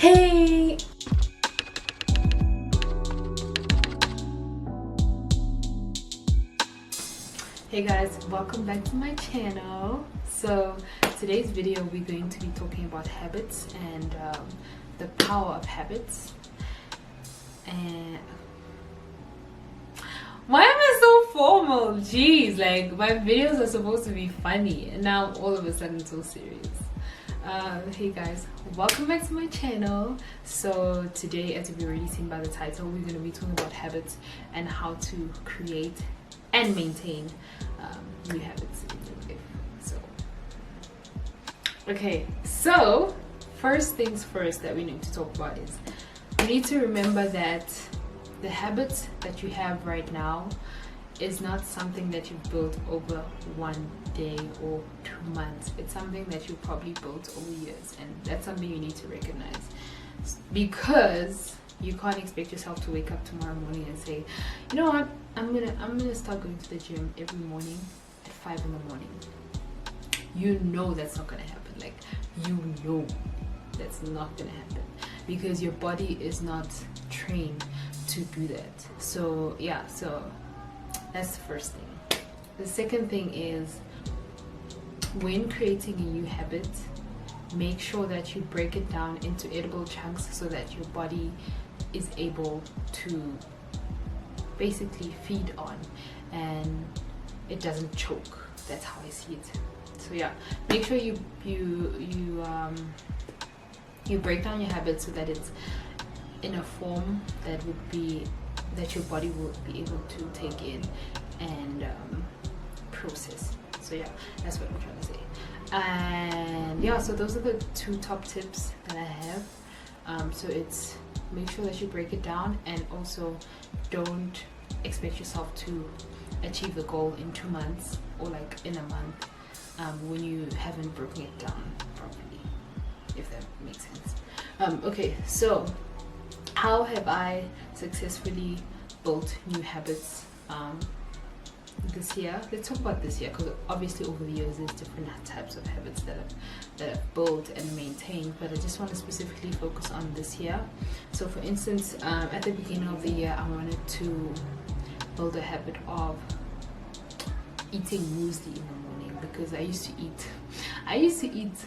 Hey! Hey guys, welcome back to my channel. So today's video we're going to be talking about habits and the power of habits. And why am I so formal? Jeez, like my videos are supposed to be funny and now all of a sudden so serious. Hey guys, welcome back to my channel. So today, as you've already seen by the title, we're going to be talking about habits and how to create and maintain new habits in your life. So first things first that we need to talk about is we need to remember that the habits that you have right now is not something that you've built over one day or 2 months. It's something that you probably built over years, and that's something you need to recognize, because you can't expect yourself to wake up tomorrow morning and say, you know what, I'm gonna start going to the gym every morning at 5 in the morning. You know that's not gonna happen. Like, you know that's not gonna happen because your body is not trained to do that. So yeah, so that's the first thing. The second thing is, when creating a new habit, make sure that you break it down into edible chunks so that your body is able to basically feed on and it doesn't choke. That's how I see it. So yeah, make sure you break down your habits so that it's in a form that your body would be able to take in and process. So yeah, that's what I'm trying to say. And yeah, so those are the two top tips that I have. So it's make sure that you break it down, and also don't expect yourself to achieve the goal in 2 months or like in a month when you haven't broken it down properly, if that makes sense. Okay, so how have I successfully built new habits this year? Let's talk about this year, because obviously over the years there's different types of habits that I've built and maintained, but I just want to specifically focus on this year. So for instance, at the beginning of the year I wanted to build a habit of eating muesli in the morning, because I used to eat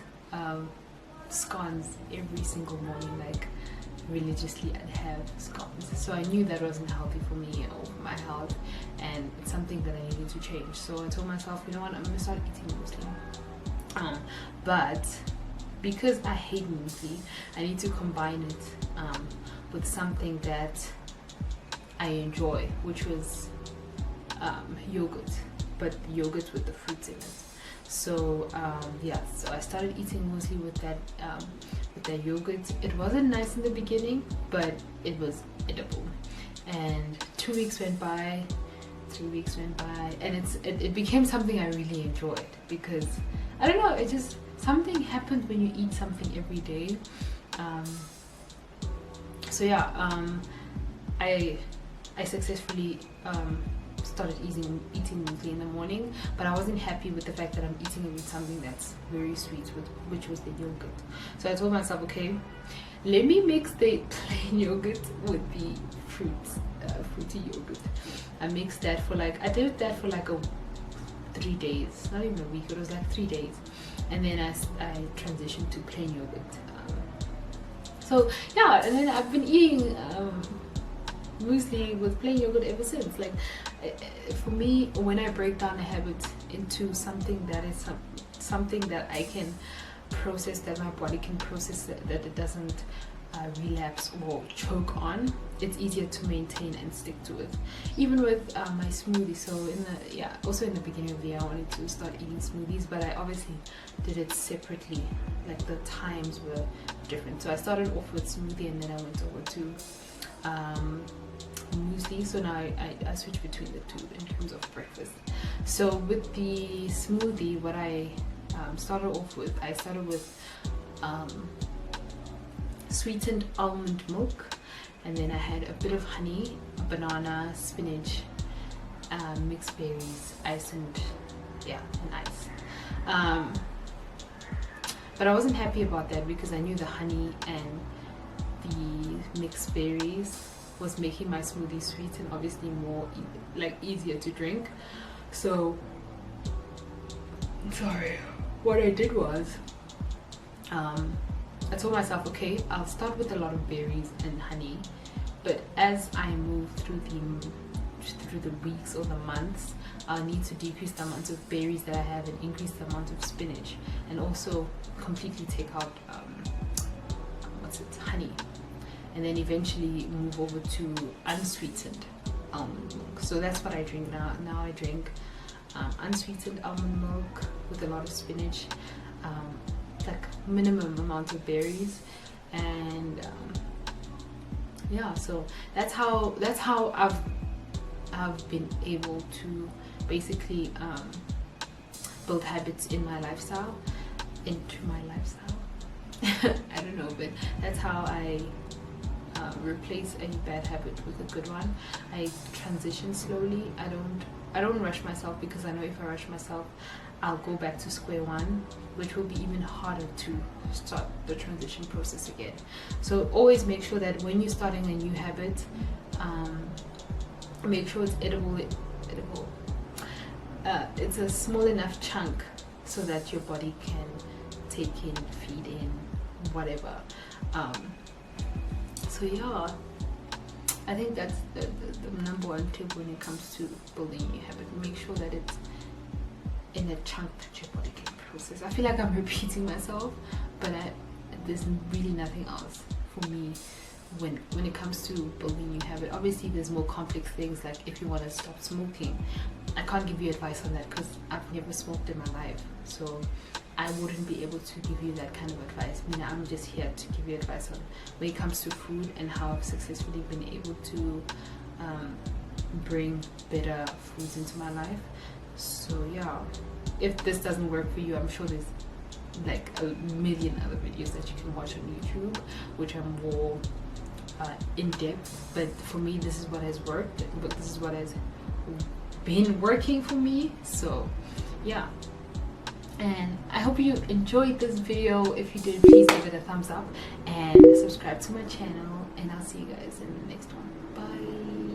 scones every single morning, like religiously. I'd have scones, so I knew that wasn't healthy for me or for my health, and it's something that I needed to change. So I told myself, you know what, I'm gonna start eating muesli. But because I hate muesli, I need to combine it with something that I enjoy, which was yogurt, but yogurt with the fruits in it. So yeah, so I started eating muesli with that yogurt. It wasn't nice in the beginning, but it was edible. And 2 weeks went by, 3 weeks went by, and it became something I really enjoyed, because I don't know, it just, something happens when you eat something every day. So yeah, I successfully started eating muesli in the morning, but I wasn't happy with the fact that I'm eating it with something that's very sweet, which was the yogurt. So I told myself, okay, let me mix the plain yogurt with the fruity yogurt. I mixed that for like, I did that for like 3 days, not even a week, it was like 3 days, and then I transitioned to plain yogurt. So yeah, and then I've been eating muesli with plain yogurt ever since. Like, for me, when I break down a habit into something that is something that I can process, that my body can process, that it doesn't relapse or choke on, it's easier to maintain and stick to it. Even with my smoothie. So also in the beginning of the year I wanted to start eating smoothies, but I obviously did it separately. Like, the times were different. So I started off with smoothie, and then I went over to muesli. So now I switch between the two in terms of breakfast. So with the smoothie, what I started with sweetened almond milk, and then I had a bit of honey, a banana, spinach, mixed berries, ice, and ice. But I wasn't happy about that because I knew the honey and the mixed berries was making my smoothie sweet and obviously more easier to drink. So sorry, what I did was I told myself, okay, I'll start with a lot of berries and honey, but as I move through the weeks or the months, I'll need to decrease the amount of berries that I have and increase the amount of spinach, and also completely take out honey, and then eventually move over to unsweetened almond milk. So that's what I drink now. Now I drink unsweetened almond milk with a lot of spinach, like minimum amount of berries, and yeah, so that's how I've been able to basically build habits in my lifestyle, into my lifestyle. I don't know, but that's how I replace any bad habit with a good one. I transition slowly. I don't rush myself, because I know if I rush myself, I'll go back to square one, which will be even harder to start the transition process again. So always make sure that when you're starting a new habit, make sure it's edible. It's a small enough chunk so that your body can take in, feed in, whatever. So yeah, I think that's the number one tip when it comes to building a new habit. Make sure that it's in a chunk that your body can process. I feel like I'm repeating myself, but there's really nothing else for me when it comes to building a new habit. Obviously there's more complex things, like if you want to stop smoking. I can't give you advice on that because I've never smoked in my life, so I wouldn't be able to give you that kind of advice. I mean, I'm just here to give you advice on when it comes to food and how I've successfully been able to bring better foods into my life. So yeah, if this doesn't work for you, I'm sure there's like a million other videos that you can watch on YouTube which are more in depth, but for me this is what has worked, but this is what has been working for me. So yeah, and I hope you enjoyed this video. If you did, please give it a thumbs up and subscribe to my channel, and I'll see you guys in the next one. Bye.